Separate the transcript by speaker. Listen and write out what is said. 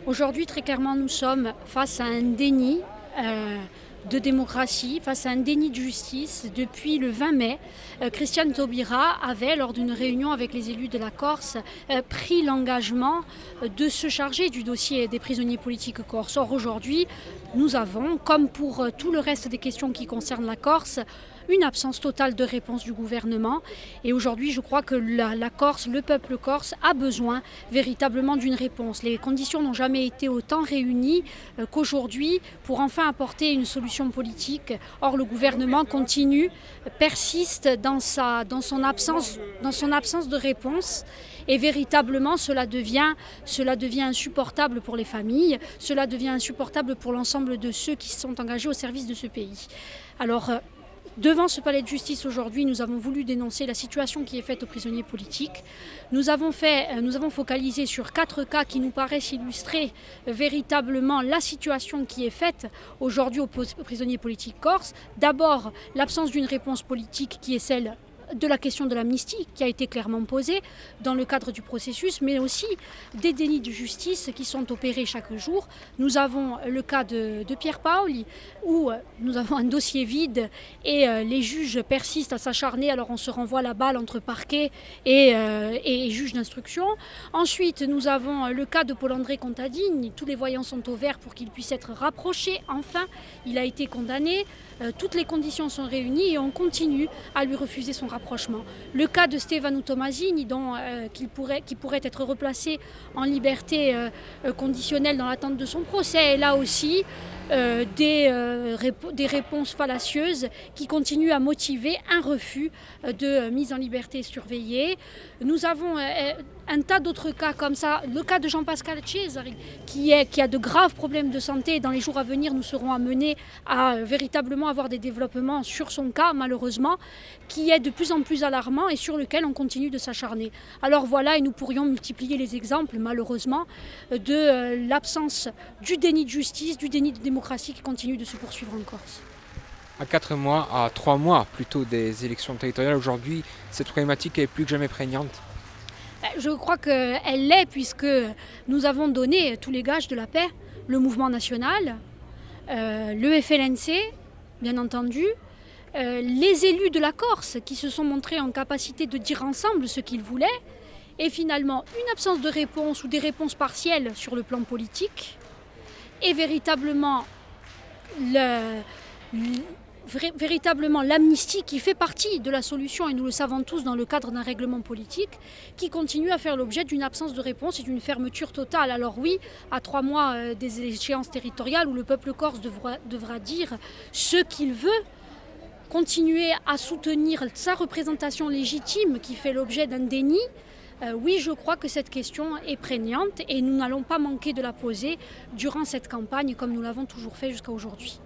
Speaker 1: Aujourd'hui, très clairement, nous sommes face à un déni de démocratie, face à un déni de justice. Depuis le 20 mai, Christiane Taubira avait, lors d'une réunion avec les élus de la Corse, pris l'engagement de se charger du dossier des prisonniers politiques corses. Or, aujourd'hui, nous avons, comme pour tout le reste des questions qui concernent la Corse, une absence totale de réponse du gouvernement. Et aujourd'hui, je crois que la Corse, le peuple corse, a besoin véritablement d'une réponse. Les conditions n'ont jamais été autant réunies qu'aujourd'hui pour enfin apporter une solution politique. Or, le gouvernement continue, persiste dans son absence de réponse. Et véritablement, cela devient insupportable pour les familles, cela devient insupportable pour l'ensemble de ceux qui se sont engagés au service de ce pays. Alors, devant ce palais de justice aujourd'hui, nous avons voulu dénoncer la situation qui est faite aux prisonniers politiques. Nous avons focalisé sur 4 cas qui nous paraissent illustrer véritablement la situation qui est faite aujourd'hui aux prisonniers politiques corses. D'abord, l'absence d'une réponse politique qui est celle de la question de l'amnistie qui a été clairement posée dans le cadre du processus, mais aussi des dénis de justice qui sont opérés chaque jour. Nous avons le cas de Pierre Paoli, où nous avons un dossier vide et les juges persistent à s'acharner, alors on se renvoie la balle entre parquet et juge d'instruction. Ensuite, nous avons le cas de Paul-André Contadine. Tous les voyants sont au vert pour qu'il puisse être rapproché. Enfin, il a été condamné. Toutes les conditions sont réunies et on continue à lui refuser son rapprochement. Le cas de Stefano Tomasini, qui pourrait être replacé en liberté conditionnelle dans l'attente de son procès, et là aussi des réponses fallacieuses qui continuent à motiver un refus de mise en liberté surveillée. Nous avons un tas d'autres cas comme ça. Le cas de Jean-Pascal Cesari, qui a de graves problèmes de santé. Dans les jours à venir, nous serons amenés à véritablement avoir des développements sur son cas, malheureusement, qui est de plus en plus alarmant et sur lequel on continue de s'acharner. Alors voilà, et nous pourrions multiplier les exemples, malheureusement, de l'absence du déni de justice, du déni de démocratie qui continue de se poursuivre en Corse.
Speaker 2: À 4 mois, à 3 mois plutôt des élections territoriales, aujourd'hui, cette problématique est plus que jamais prégnante.
Speaker 1: Je crois qu'elle l'est puisque nous avons donné tous les gages de la paix, le mouvement national, le FLNC, bien entendu, les élus de la Corse qui se sont montrés en capacité de dire ensemble ce qu'ils voulaient, et finalement une absence de réponse ou des réponses partielles sur le plan politique, et véritablement l'amnistie qui fait partie de la solution, et nous le savons tous dans le cadre d'un règlement politique, qui continue à faire l'objet d'une absence de réponse et d'une fermeture totale. Alors oui, à 3 mois des échéances territoriales où le peuple corse devra dire ce qu'il veut, continuer à soutenir sa représentation légitime qui fait l'objet d'un déni, oui, je crois que cette question est prégnante et nous n'allons pas manquer de la poser durant cette campagne comme nous l'avons toujours fait jusqu'à aujourd'hui.